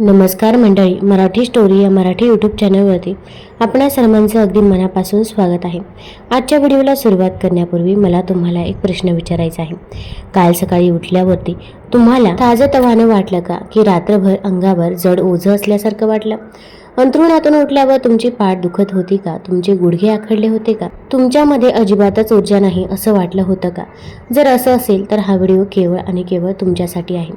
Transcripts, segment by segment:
नमस्कार मंडळी, मराठी स्टोरी या मराठी यूट्यूब चॅनलवरती आपणा सर्वांचं अगदी मनापासून स्वागत आहे. आजच्या व्हिडिओला सुरुवात करण्यापूर्वी मला तुम्हाला एक प्रश्न विचारायचा आहे. काल सकाळी उठल्यावरती तुम्हाला ताजंतवानं वाटलं का, की रात्रभर अंगावर जड ओझं असल्यासारखं वाटलं? अंथरुणातून उठल्यावर तुमची पाठ दुखत होती का? तुमचे गुडघे आखडले होते का? तुमच्यामध्ये अजिबातच ऊर्जा नाही असं वाटलं होतं का? जर असं असेल तर हा व्हिडिओ केवळ आणि केवळ तुमच्यासाठी आहे.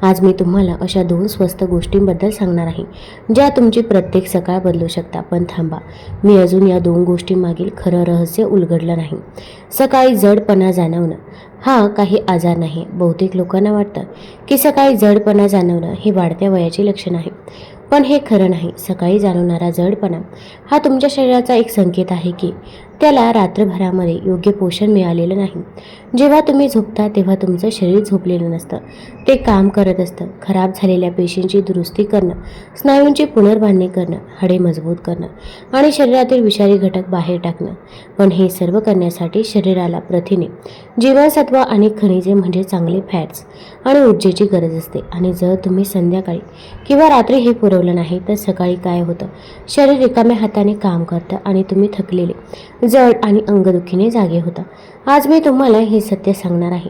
आज मी तुम्हाला अशा 2 स्वस्त गोष्टींबद्दल सांगणार आहे, ज्या तुमची प्रत्येक सकाळ बदलू शकता. पण थांबा, मी अजून या 2 गोष्टींमागील खरं रहस्य उलगडलं नाही. सकाळी जडपणा जाणवणं हा काही आजार नाही. बहुतेक लोकांना वाटतं की सकाळी जडपणा जाणवणं हे वाढत्या वयाचे लक्षण आहे, पण हे खरं नाही. सकाळी जाणवणारा जडपणा हा तुमच्या शरीराचा एक संकेत आहे की त्याला रात्रभरामध्ये योग्य पोषण मिळालेलं नाही. जेव्हा तुम्ही झोपता तेव्हा तुमचं शरीर झोपलेलं नसतं, ते काम करत असतं. खराब झालेल्या पेशींची दुरुस्ती करणं, स्नायूंची पुनर्बांधणी करणं, हाडे मजबूत करणं आणि शरीरातील विषारी घटक बाहेर टाकणं. पण हे सर्व करण्यासाठी शरीराला प्रथिने, जीवनसत्व आणि खनिजे म्हणजे चांगले फॅट्स आणि ऊर्जेची गरज असते. आणि जर तुम्ही संध्याकाळी किंवा रात्री हे पुरवलं नाही तर सकाळी काय होतं? शरीर रिकाम्या हाताने काम करतं आणि तुम्ही थकलेले, जड आणि अंगदुखीने जागे होता. आज मी तुम्हाला हे सत्य सांगणार आहे,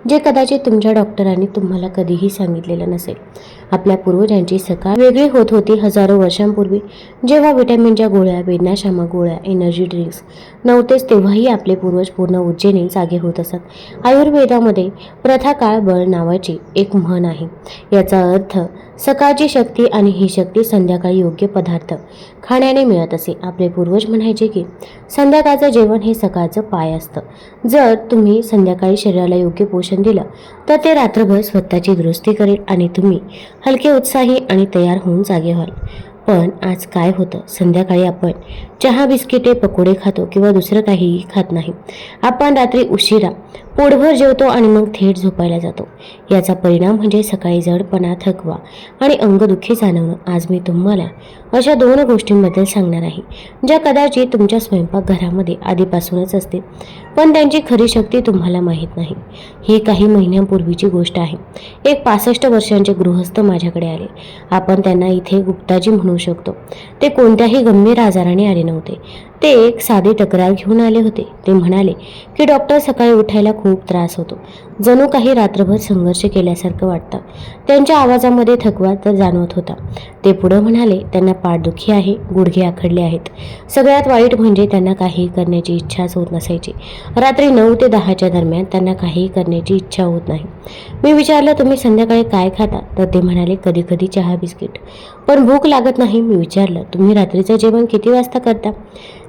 जे कदाचित तुमच्या डॉक्टरांनी तुम्हाला कधीही सांगितलेलं नसेल. आपल्या पूर्वजांची सकाळ वेगळी होत होती. हजारो वर्षांपूर्वी जेव्हा व्हिटॅमिनच्या गोळ्या, वेदनाशामक गोळ्या, एनर्जी ड्रिंक्स नव्हतेच, तेव्हाही आपले पूर्वज पूर्ण ऊर्जेने जागे होत असत. आयुर्वेदामध्ये प्रथाकाळ बळ नावाची एक म्हण आहे. याचा अर्थ सकाळची शक्ती, आणि ही शक्ती संध्याकाळी योग्य पदार्थ खाण्याने मिळत असे. आपले पूर्वज म्हणायचे की संध्याकाळचं जेवण हे सकाळचं पाय असतं. जर तुम्ही संध्याकाळी शरीराला योग्य पोषण दिलं तर ते रात्रभर स्वतःची दुरुस्ती करेल आणि तुम्ही हलके, उत्साही आणि तयार होऊन जागे व्हाल. पण आज काय होतं? संध्याकाळी आपण चहा, बिस्किटे, पकोडे खातो किंवा दुसरं काहीही खात नाही. आपण रात्री उशिरा पोटभर जेवतो आणि मग थेट झोपायला जातो. याचा परिणाम म्हणजे सकाळी जडपणा, थकवा आणि अंगदुखी जाणवणं. आज मी तुम्हाला अशा 2 गोष्टींबद्दल सांगणार आहे, ज्या कदाचित तुमच्या स्वयंपाकघरामध्ये आधीपासूनच असते, पण त्यांची खरी शक्ती तुम्हाला माहीत नाही. ही काही महिन्यांपूर्वीची गोष्ट आहे. एक 65 वर्षांचे गृहस्थ माझ्याकडे आले. आपण त्यांना इथे गुप्ताजी म्हणू शकतो. ते कोणत्याही गंभीर आजाराने आले नव्हते. ते एक साधी तक्रार घेऊन आले होते. ते म्हणाले की डॉक्टर, सकाळी उठायला खूप त्रास होतो. जणू काही रात्रभर संघर्ष केल्यासारखं वाटतं. त्यांच्या आवाजामध्ये थकवा तर जाणवत होता. ते पुढे म्हणाले, त्यांना पाठदुखी आहे, गुडघे आखडले आहेत. सगळ्यात वाईट म्हणजे त्यांना काहीही करण्याची इच्छाच होत नसायची. रात्री 9 ते 10च्या दरम्यान त्यांना काहीही करण्याची इच्छा होत नाही. मी विचारलं, तुम्ही संध्याकाळी काय खाता? तर ते म्हणाले, कधी कधी चहा, बिस्किट, पण भूक लागत नाही. मी विचारलं, तुम्ही रात्रीचं जेवण किती वाजता करता?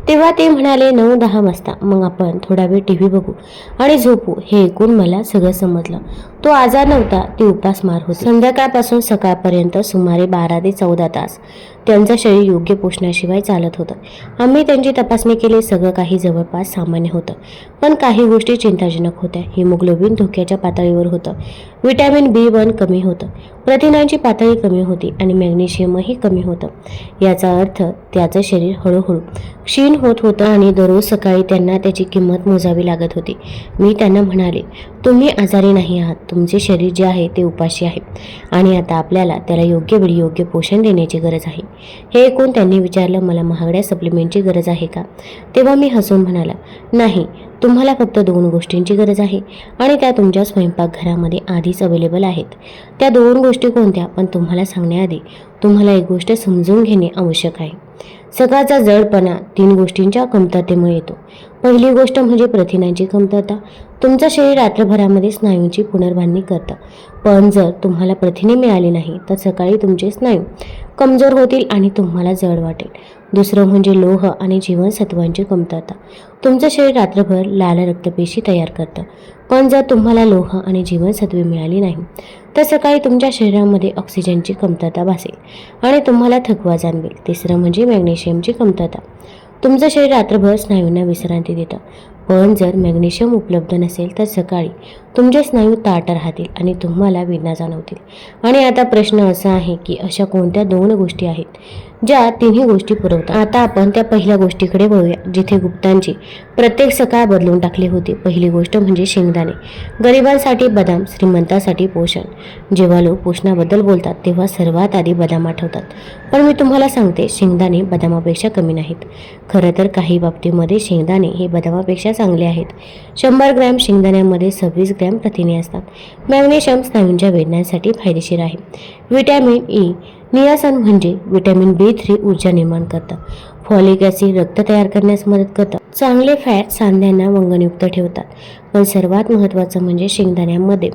तेव्हा ते म्हणाले, 9-10 वाजता. मग आपण थोडा वेळ टीव्ही बघू आणि झोपू. हे ऐकून मला सगळं समजलं. तो आजार नव्हता, ती उपासमार होती. संध्याकाळपासून सकाळपर्यंत सुमारे 12 ते 14 तास त्यांचं शरीर योग्य पोषणाशिवाय चालत होतं. आम्ही त्यांची तपासणी केली. सगळं काही जवळपास सामान्य होतं, पण काही गोष्टी चिंताजनक होत्या. हिमोग्लोबिन धोक्याच्या पातळीवर होतं, व्हिटॅमिन B1 कमी होतं, प्रथिनांची पातळी कमी होती आणि मॅग्नेशियमही कमी होतं. याचा अर्थ त्याचं शरीर हळूहळू क्षीण होत होतं आणि दररोज सकाळी त्यांना त्याची किंमत मोजावी लागत होती. मी त्यांना म्हणाले, तुम्ही आजारी नाही आहात, तुमचे शरीर जे आहे ते उपाशी आहे आणि आता आपल्याला त्याला योग्य वेळी योग्य पोषण देण्याची गरज आहे. हे ऐकून त्यांनी विचारलं, मला महागड्या सप्लिमेंटची गरज आहे का? तेव्हा मी हसून म्हणाला, नाही, तुम्हाला फक्त 2 गोष्टींची गरज आहे आणि त्या तुमच्या स्वयंपाकघरामध्ये आधीच अवेलेबल आहेत. त्या 2 गोष्टी कोणत्या? पण तुम्हाला सांगण्याआधी तुम्हाला एक गोष्ट समजून घेणे आवश्यक आहे. सकाळचा जडपणा 3 गोष्टींच्या कमतरतेमुळे येतो. पहिली गोष्ट म्हणजे प्रथिनांची कमतरता. तुमचं शरीर रात्रभरामध्ये स्नायूंची पुनर्बांधणी करतं, पण जर तुम्हाला प्रथिने मिळाली नाही तर सकाळी तुमचे स्नायू कमजोर होतील आणि तुम्हाला जड वाटेल. दुसरं म्हणजे लोह आणि जीवनसत्वांची कमतरता. तुमचं शरीर रात्रभर लाल रक्तपेशी तयार करतं, पण जर तुम्हाला लोह आणि जीवनसत्वे मिळाली नाही तर सकाळी तुमच्या शरीरामध्ये ऑक्सिजनची कमतरता भासेल आणि तुम्हाला थकवा जाणवेल. तिसरं म्हणजे मॅग्नेशियमची कमतरता. तुमचं शरीर रात्रभर स्नायूंना विश्रांती देतं, पण जर मॅग्नेशियम उपलब्ध नसेल तर सकाळी तुमचे स्नायू ताठ राहतील आणि तुम्हाला वेदना जाणवतील. आणि आता प्रश्न असा आहे की अशा कोणत्या 2 गोष्टी आहेत ज्या तिन्ही गोष्टी पुरवतात। आता आपण त्या पहिल्या गोष्टीकडे वळूया, जिथे गुप्तांची प्रत्येक सकाळ बदलून टाकली होती। पहिली गोष्ट म्हणजे शेंगदाणे। गरिबांसाठी बदाम, श्रीमंतासाठी पोषण। जेव्हा लोक पोषणाबद्दल बोलतात तेव्हा सर्वात आधी बदाम आठवतात, पण मी तुम्हाला सांगते, शेंगदाणे बदामापेक्षा कमी नाहीत। खरं तर काही बाबतीमध्ये शेंगदाणे हे बदामापेक्षा चांगले आहेत। 100 ग्रॅम शेंगदाण्यामध्ये 26 ग्रॅम प्रथिने असतात। मॅग्नेशियम स्नायूंच्या वेदनांसाठी फायदेशीर आहे। व्हिटॅमिन ई, नियासन म्हणजे व्हिटॅमिन B3 ऊर्जा निर्माण करतं। फॉलिक ॲसिड रक्त तयार करण्यास मदत करतं। चांगले फॅट सांध्यांना वंगणयुक्त ठेवतात। पण सर्वात महत्त्वाचं म्हणजे शेंगदाण्यामध्ये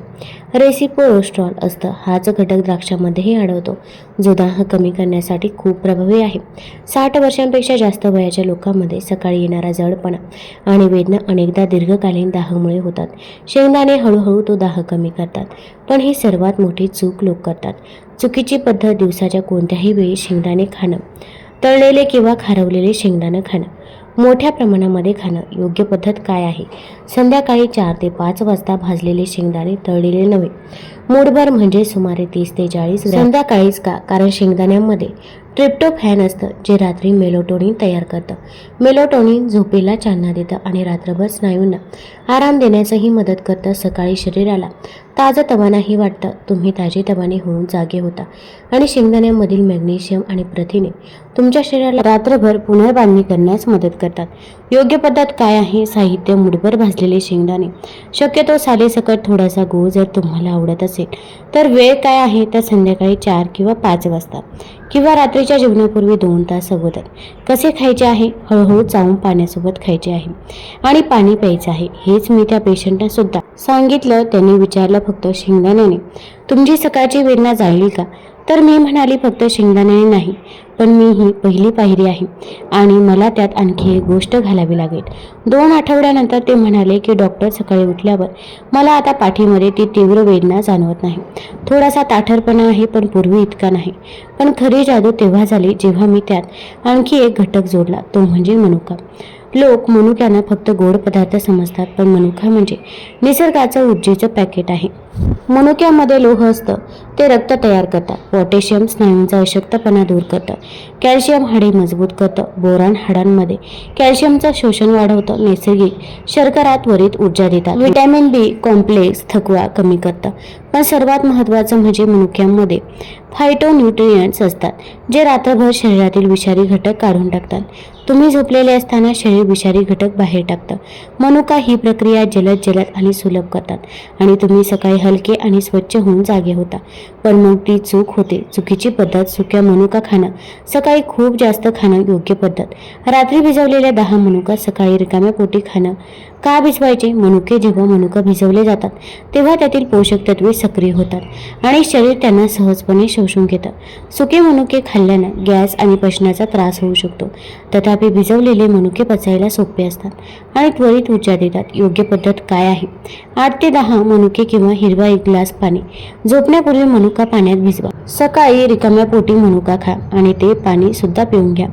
रेसिप्रोस्ट्रॉल असतं। हाच घटक द्राक्षामध्येही आढळतो, जो दाह कमी करण्यासाठी खूप प्रभावी आहे। 60 वर्षांपेक्षा जास्त वयाच्या लोकांमध्ये सकाळी येणारा जडपणा आणि वेदना अनेकदा दीर्घकालीन दाहामुळे होतात। शेंगदाणे हळूहळू तो दाह कमी करतात, पण ही सर्वात मोठी चूक लोक करतात। चुकीची पद्धत दिवसाच्या कोणत्याही वेळी शेंगदाणे खाणं, तळलेले किंवा खारवलेले शेंगदाणे खाणं, मोठ्या प्रमाणामध्ये खाणं। योग्य पद्धत काय आहे? संध्याकाळी 4 ते 5 वाजता भाजलेले शेंगदाणे, तळलेले नव्हे। मूठभर म्हणजे सुमारे 30 ते 40 ग्रॅम। संध्याकाळीच का? कारण शेंगदाण्यामध्ये ट्रिप्टोफॅन असतं, जे रात्री मेलाटोनिन तयार करतं। मेलाटोनिन झोपेला चालना देतं आणि रात्रभर स्नायूंना आराम देण्यासही मदत करतं। सकाळी शरीराला ताजंतवानंही वाटतं, तुम्ही ताजेतवाने होऊन जागे होता आणि शेंगदाण्यामधील मॅग्नेशियम आणि प्रथिने तुमच्या शरीराला रात्रभर पुनर्बांधणी करण्यास मदत करतात। योग्य पद्धत काय आहे? साहित्य: मूठभर भाजलेले शेंगदाणे, शक्यतो सालेसकट, थोडासा गूळ जर तुम्हाला आवडत असेल तर। वेळ काय आहे? तर संध्याकाळी 4 किंवा 5 वाजता किंवा रात्रीच्या जेवणापूर्वी 2 तास अगोदर। कसे खायचे आहे? हळूहळू चावून पाण्यासोबत खायचे आहे आणि पाणी प्यायचं आहे। हेच मी त्या पेशंटना सुद्धा सांगितलं। त्यांनी विचारलं, फक्त शेंगदाण्याने तुमची सकाळची वेदना जाळली का? तर मी म्हणाली, फक्त शेंगदाण्याने नाही, पण मी ही पहिली पायरी आहे आणि मला त्यात आणखी एक गोष्ट घालावी लागेल। 2 आठवड्यानंतर ते म्हणाले की डॉक्टर, सकाळी उठल्यावर मला आता पाठीमध्ये ती तीव्र वेदना जाणवत नाही। थोडासा ताठरपणा आहे, पण पूर्वी इतका नाही। पण खरी जादू तेव्हा झाली जेव्हा मी त्यात आणखी एक घटक जोडला, तो म्हणजे मनुका। लोक मनुक्यांना फक्त गोड पदार्थ समजतात, पण मनुका म्हणजे निसर्गाचं ऊर्जेचं पॅकेट आहे। मनुक्यामध्ये लोह असतं, ते रक्त तयार करतात। पोटॅशियम स्नायूंचा अशक्तपणा दूर करतं। कॅल्शियम हाडे मजबूत करतं। बोरॉन हाडांमध्ये कॅल्शियमचं शोषण वाढवतं। नैसर्गिक शर्करा त्वरित ऊर्जा देतात। व्हिटॅमिन B कॉम्प्लेक्स थकवा कमी करतं। पण सर्वात महत्त्वाचं म्हणजे मनुक्यांमध्ये फायटोन्यूट्रियंट्स असतात, जे रात्रभर शरीरातील विषारी घटक काढून टाकतात। तुम्ही झोपलेले असताना शरीर विषारी घटक बाहेर टाकतं। मनुका ही प्रक्रिया जलद आणि सुलभ करतात आणि तुम्ही सकाळी हलके आणि स्वच्छ होऊन जागे होता। पण मग ती चूक होते, चुकीची पद्धत: सुक्या मनुका खाणं, सकाळी खूप जास्त खाणं। योग्य पद्धत: रात्री भिजवलेल्या 10 मनुका सकाळी रिकाम्या पोटी खाणं। का भिजवायचे? मनुके जेव्हा मनुका भिजवले जातात तेव्हा त्यातील पोषक तत्वे सक्रिय होतात आणि शरीर त्यांना सहजपणे शोषून घेतं। सुके मनुके खाल्ल्यानं गॅस आणि पचनाचा त्रास होऊ शकतो, तथापि भिजवलेले मनुके पचायला सोपे असतात आणि त्वरित ऊर्जा देतात। योग्य पद्धत काय आहे? 8 ते 10 मनुके किंवा हिरवा 1 ग्लास पाणी। झोपण्यापूर्वी मनुका पाण्यात भिजवा। सकाळी रिकाम्या पोटी मनुका खा आणि ते पाणी सुद्धा पिऊन घ्या।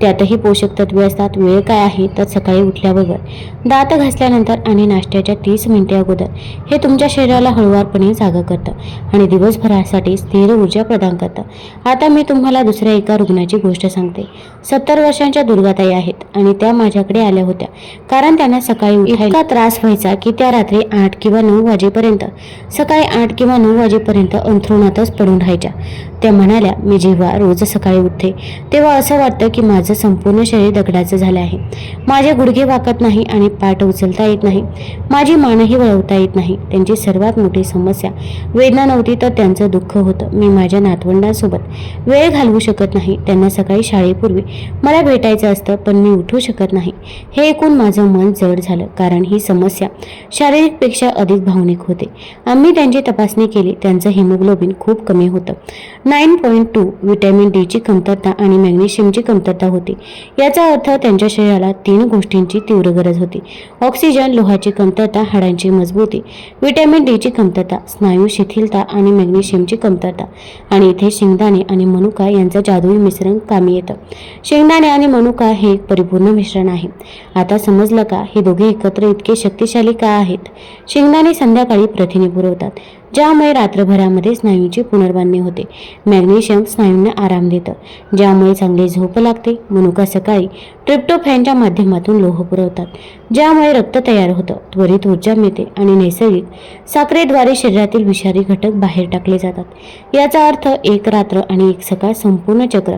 त्यातही पोषक तत्वे असतात। वेळ काय आहे? तर सकाळी उठल्याबरोबर, दात घासल्यानंतर आणि नाश्त्याच्या 30 मिनिटे अगोदर। हे तुमच्या शरीराला हळूवारपणे जागा करतं आणि दिवसभरासाठी स्थिर ऊर्जा प्रदान करतं। आता मी तुम्हाला दुसऱ्या एका रुग्णाची गोष्ट सांगते। 70 वर्षांच्या दुर्गाताई आहेत आणि त्या माझ्याकडे आल्या होत्या कारण त्यांना सकाळी उठायला इतका त्रास व्हायचा की त्या रात्री 8 किंवा 9 वाजेपर्यंत, सकाळी 8 किंवा 9 वाजेपर्यंत अंथरुणातच पडून राहायच्या। त्या म्हणाल्या, मी जेव्हा रोज सकाळी उठते तेव्हा असं वाटतं की माझं संपूर्ण शरीर दगडाचं झालं आहे। माझे गुडघे वाकत नाही आणि पाठ उचलता येत नाही। माझी मानही वळवता येत नाही। त्यांची सर्वात मोठी समस्या वेदना नव्हती, तर त्यांचं दुःख होतं। मी माझ्या नातवंडांसोबत वेळ घालवू शकत नाही। त्यांना सकाळी शाळेपूर्वी मला भेटायचं असतं, पण मी उठू शकत नाही। हे ऐकून माझं मन जड झालं, कारण ही समस्या शारीरिकपेक्षा अधिक भावनिक होते। आम्ही त्यांची तपासणी केली, त्यांचं हिमोग्लोबिन खूप कमी होतं। 9.2 व्हिटॅमिन D ची कमतरता आणि मॅग्नेशियमची कमतरता होती। याचा अर्थ त्यांच्या शरीराला 3 गोष्टींची तीव्र गरज होती: ऑक्सिजन, लोहाची कमतरता, हाडांची मजबूती, व्हिटॅमिन D ची कमतरता, स्नायू शिथिलता आणि मॅग्नेशियमची कमतरता। आणि इथे शेंगदाणे आणि मनुका यांचं जादुई मिश्रण कामी येतं। शेंगदाणे आणि मनुका हे एक परिपूर्ण मिश्रण आहे। आता समजलं का हे दोघे एकत्र इतके शक्तिशाली का आहेत? शेंगदाणे संध्याकाळी प्रथिने पुरवतात, ज्यामुळे रात्रभरामध्ये स्नायूंची पुनर्बांधणी होते. मॅग्नेशियम स्नायूंना आराम देतं, ज्यामुळे चांगली झोप लागते. मनुका सकाळी ट्रिप्टोफॅनच्या माध्यमातून लोह पुरवतात, ज्यामुळे रक्त तयार होतं, त्वरित ऊर्जा मिळते आणि नैसर्गिक साखरेद्वारे शरीरातील विषारी घटक बाहेर टाकले जातात. याचा अर्थ एक रात्र आणि एक सकाळ संपूर्ण चक्र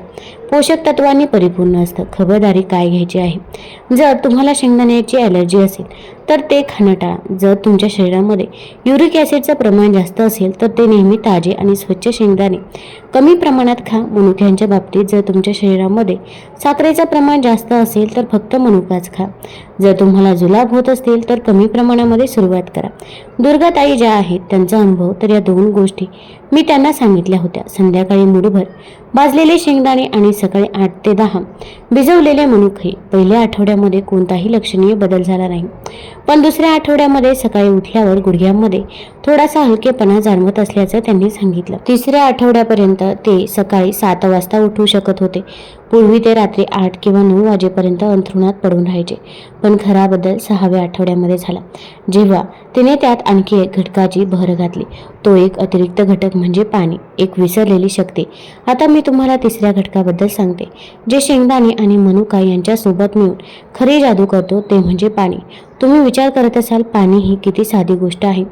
पोषक तत्वांनी परिपूर्ण असतं. खबरदारी काय घ्यायची आहे: जर तुम्हाला शेंगदाण्याची ॲलर्जी असेल तर ते खाणं टाळा. जर तुमच्या शरीरामध्ये युरिक ॲसिडचं प्रमाण जास्त असेल तर ते नेहमी ताजे आणि स्वच्छ शेंगदाणे कमी प्रमाणात खा. मनुक्यांच्या बाबतीत जर तुमच्या शरीरामध्ये साखरेचं प्रमाण जास्त असेल तर फक्त मनुकाच खा. जर तुम्हाला जुलाब होत असतील तर कमी प्रमाणामध्ये सुरुवात करा. दुर्गाताई ज्या आहेत त्यांचा अनुभव तर या दोन गोष्टी मी त्यांना सांगितल्या होत्या: संध्याकाळी मूठभर भाजलेले शेंगदाणे आणि सकाळी 8 ते 10 भिजवलेले मनुके. पहिल्या आठवड्यामध्ये कोणताही लक्षणीय बदल झाला नाही, पण दुसऱ्या आठवड्यामध्ये सकाळी उठल्यावर गुडघ्यांमध्ये थोडासा हलकेपणा जाणवत असल्याचं त्यांनी सांगितलं. तिसऱ्या आठवड्यापर्यंत ते सकाळी 7 वाजता उठू शकत होते. पूर्वी ते रात्री 8 किंवा 9 वाजेपर्यंत अंथरुणात पडून राहायचे, पण खरा बदल 6व्या आठवड्यामध्ये झाला, जेव्हा तिने त्यात आणखी एक घटकाची भर घातली. तो एक अतिरिक्त घटक म्हणजे पाणी, एक विसरलेली शक्ती. आता मी तुम्हाला तिसऱ्या घटकाबद्दल सांगते, जे शेंगदाणे आणि मनुका यांच्या सोबत मिळून खरी जादू करतो, ते म्हणजे पाणी. तुम्ही विचार करत असाल, पाणी ही किती साधी गोष्ट आहे,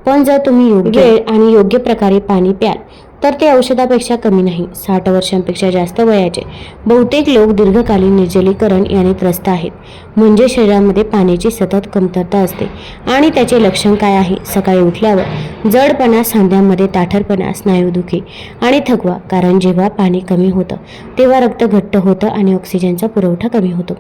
पण जर तुम्ही योग्य वेळ आणि योग्य प्रकारे पाणी प्याल तर ते औषधापेक्षा कमी नाही. 60 वर्षांपेक्षा जास्त वयाचे बहुतेक लोक दीर्घकालीन निर्जलीकरण याने त्रस्त आहेत, म्हणजे शरीरामध्ये पाण्याची सतत कमतरता असते. आणि त्याचे लक्षण काय आहे? सकाळी उठल्यावर जडपणा, सांध्यामध्ये ताठरपणा, स्नायूदुखी आणि थकवा. कारण जेव्हा पाणी कमी होतं तेव्हा रक्त घट्ट होतं आणि ऑक्सिजनचा पुरवठा कमी होतो.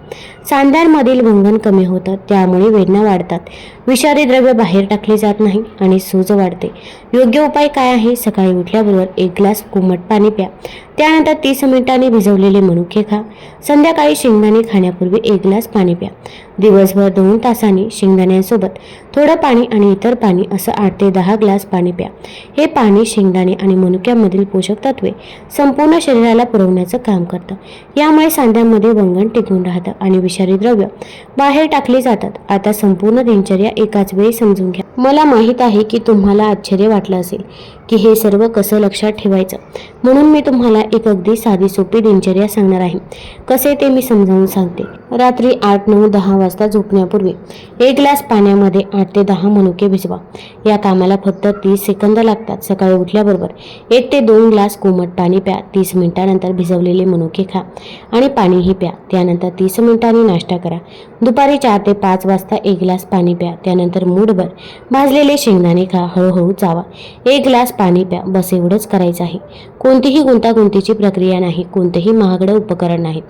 सांध्यांमधील वंगण कमी होतं, त्यामुळे वेदना वाढतात, विषारी द्रव्य बाहेर टाकले जात नाही आणि सूज वाढते. योग्य उपाय काय आहे? सकाळी उठल्याबरोबर 1 ग्लास कोमट पाणी प्या. त्यानंतर 30 मिनिटांनी भिजवलेले मनुके खा. संध्याकाळी शेंगदाणे खाण्यापूर्वी 1 ग्लास पाणी प्या. दिवसभर 2 तासांनी शेंगदाण्यांसोबत थोडं पाणी आणि इतर पाणी असं 8 ते 10 ग्लास पाणी प्या. हे पाणी शेंगदाणे आणि मनुक्यामधील पोषक तत्वे संपूर्ण शरीराला पुरवण्याचं काम करतं. यामुळे सांध्यांमध्ये वंगण टिकून राहतं आणि विषारी द्रव्य बाहेर टाकली जातात. आता संपूर्ण दिनचर्या एकाच वेळी समजून घ्या. मला माहीत आहे की तुम्हाला आश्चर्य वाटलं असेल की हे सर्व कसं लक्षात ठेवायचं, म्हणून मी तुम्हाला एक अगदी साधी सोपी दिनचर्या सांगणार आहे. कसे ते मी समजावून सांगते. रात्री 8, 9, 10 वाजता झोपण्यापूर्वी 1 ग्लास पाण्यामध्ये 8 ते 10 मनुके भिजवा. या कामाला फक्त 30 सेकंद लागतात. सकाळी उठल्याबरोबर 1 ते 2 ग्लास कोमट पाणी प्या. 30 मिनिटांनंतर भिजवलेले मनुके खा आणि पाणीही प्या. त्यानंतर 30 मिनिटांनी नाश्ता करा. दुपारी 4 ते 5 वाजता 1 ग्लास पाणी प्या. त्यानंतर मूठभर भाजलेले शेंगदाणे खा. हळूहळू चावा. 1 ग्लास पाणी प्या. बस एवढंच करायचं आहे. कोणतीही गुंतागुंतीची प्रक्रिया नाही, कोणतेही महागडं उपकरण नाहीत,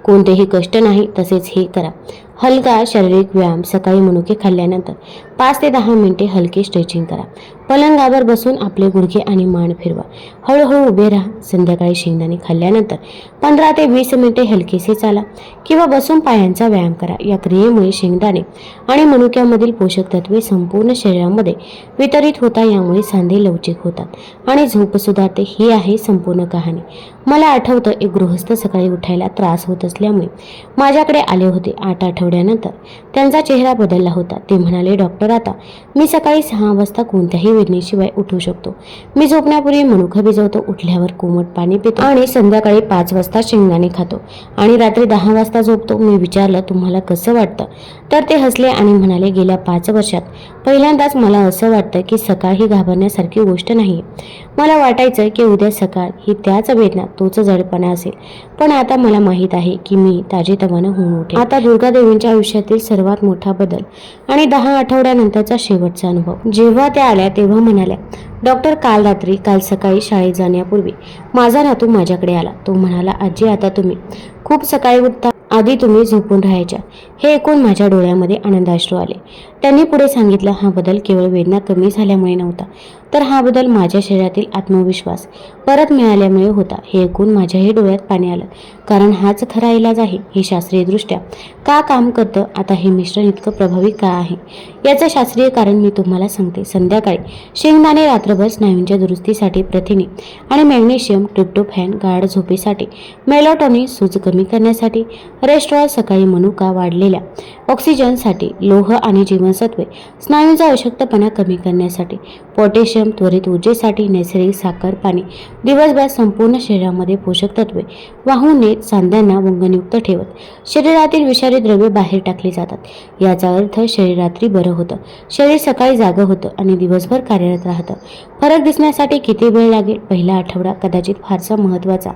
कोणतेही कष्ट नाही. तसेच हे करा: हलका शारीरिक व्यायाम. सकाळी मनुके खाल्ल्यानंतर 5 ते 10 मिनिटे हलके स्ट्रेचिंग करा. पलंगावर बसून आपले गुडघे आणि मान फिरवा. हळूहळू उभे राहा. संध्याकाळी शेंगदाणे खाल्ल्यानंतर 15 ते 20 मिनिटे हलकेसे चाला किंवा बसून पायांचा व्यायाम करा. या क्रियेमुळे शेंगदाणे आणि मनुक्यामधील पोषक तत्वे संपूर्ण शरीरामध्ये वितरित होतात. यामुळे सांधे लवचिक होतात आणि झोप सुधारते. ही आहे संपूर्ण कहाणी. मला आठवतं, एक गृहस्थ सकाळी उठायला त्रास होत असल्यामुळे माझ्याकडे आले होते. 8 आठवड्यानंतर त्यांचा चेहरा बदलला होता. ते म्हणाले, डॉक्टर, आता मी सकाळी 6 वाजता कोणत्याही वेदनेशिवाय उठू शकतो. मी झोपण्यापूर्वी मनुका भिजवतो, उठल्यावर कोमट पाणी पितो आणि संध्याकाळी 5 वाजता शेंगदाणे खातो आणि रात्री 10 वाजता झोपतो. मी विचारलं, तुम्हाला कसं वाटतं? तर ते हसले आणि म्हणाले, गेल्या 5 वर्षात पहिल्यांदाच मला असं वाटतं की सकाळ ही घाबरण्यासारखी गोष्ट नाही. मला वाटायचं की उद्या सकाळ ही त्याच वेदना, तोच जडपणा असेल, पण आता मला माहीत आहे की मी ताजेतवानं होऊन उठे. आता दुर्गादेवींच्या आयुष्यातील सर्वात मोठा बदल आणि 10 आठवड्यानंतरचा शेवटचा अनुभव. जेव्हा त्या आल्या तेव्हा म्हणाल्या, डॉक्टर, काल सकाळी शाळेत जाण्यापूर्वी माझा नातू माझ्याकडे आला. तो म्हणाला, आजी, आता तुम्ही खूप सकाळी उठता, आधी तुम्ही झोपून राहायच्या. हे ऐकून माझ्या डोळ्यामध्ये आनंदाश्रू आले. त्यांनी पुढे सांगितलं, हा बदल केवळ वेदना कमी झाल्यामुळे नव्हता, तर हा बदल माझ्या शरीरातील आत्मविश्वास परत मिळाल्यामुळे होता. हे ऐकून माझ्याही डोळ्यात पाणी आलं, कारण हाच खरा इलाज आहे. हे शास्त्रीयदृष्ट्या का काम करतं, आता हे मिश्रण इतकं प्रभावी का आहे, याचं शास्त्रीय कारण मी तुम्हाला सांगते. संध्याकाळी शेंगदाणे रात्रभर स्नायूंच्या दुरुस्तीसाठी, प्रथिने आणि मॅग्नेशियम, ट्रिप्टोफॅन गाढ झोपेसाठी, मेलाटोनिन सूज कमी करण्यासाठी, रेस्टॉरंट सकाळी मनुका वाढलेल्या ऑक्सिजनसाठी, लोह आणि जीवनसत्वे, स्नायूंचा अशक्तपणा कमी करण्यासाठी, पोटॅशियम त्वरित ऊर्जेसाठी, नैसर्गिक साखर पाणी, दिवसभर संपूर्ण शरीरामध्ये पोषक तत्वे वाहून नेत सांध्यांना वंगणयुक्त ठेवत, शरीरातील विषारी द्रव्ये बाहेर टाकली जातात। याचा अर्थ शरीर रात्री बरं होतं, शरीर सकाळी जागं होतं आणि दिवसभर कार्यरत राहतं। फरक दिसण्यासाठी किती वेळ लागेल? पहिला आठवडा कदाचित फारसा महत्त्वाचा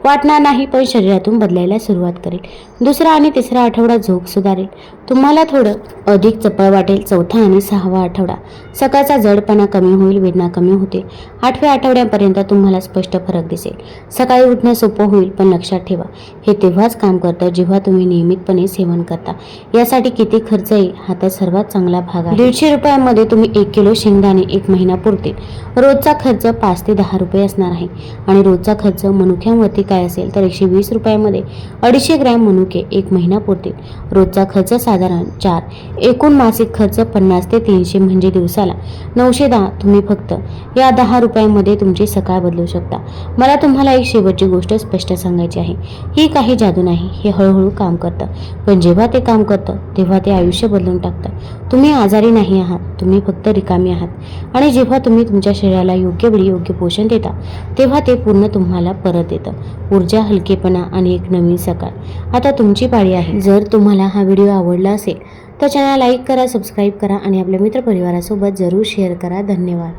वाटणार नाही, पण शरीरातून बदलायला सुरुवात करेल। दुसरा आणि तिसरा आठवडा झोप सुधारेल, तुम्हाला थोडं अधिक चपळ वाटेल। चौथा आणि सहावा आठवडा सकाळचा जडपणा कमी होईल, वेदना कमी होतील। 8व्या आठवड्यापर्यंत तुम्हाला स्पष्ट फरक दिसेल। सकाळी उठणं सोपं होईल, पण लक्षात ठेवा, हे तेव्हाच काम करतं जेव्हा तुम्ही नियमितपणे सेवन करता। यासाठी किती खर्च येईल हा तर सर्वात चांगला भाग आहे। 150 रुपयांमध्ये तुम्ही 1 किलो शेंगदाणे 1 महिना पुरतील। रोजचा खर्च 5 ते 10 रुपये असणार आहे आणि रोजचा खर्च मनुक्यांवरती काय असेल तर 120 रुपयांमध्ये 250 ग्रॅम मनुके 1 महिना पुरतील। रोजचा खर्च साधारण 4, एकूण मासिक खर्च 50 ते 300 म्हणजे दिवसाला 910। तुम्ही फक्त या 10 रुपयांमध्ये तुमची सकाळ बदलू शकता। मला तुम्हाला एक शेवटची गोष्ट स्पष्ट सांगायची आहे, ही काही जादू नाही, हे हळूहळू काम करतं, पण जेव्हा ते काम करतं तेव्हा ते आयुष्य बदलून टाकतं। तुम्ही आजारी नाही आहात, तुम्ही फक्त रिकामी आहात आणि जेव्हा तुम्ही तुमच्या शरीराला योग्य वेळी योग्य पोषण देता तेव्हा ते पूर्ण तुम्हाला परत देतं, ऊर्जा, हलकेपणा आणि एक नवीन सकाळ। आता तुमची पाळी आहे। जर तुम्हाला हा व्हिडिओ आवडला असेल तर चॅनल लाईक करा, सबस्क्राईब करा आणि आपल्या मित्रपरिवारासोबत जरूर शेअर करा। धन्यवाद।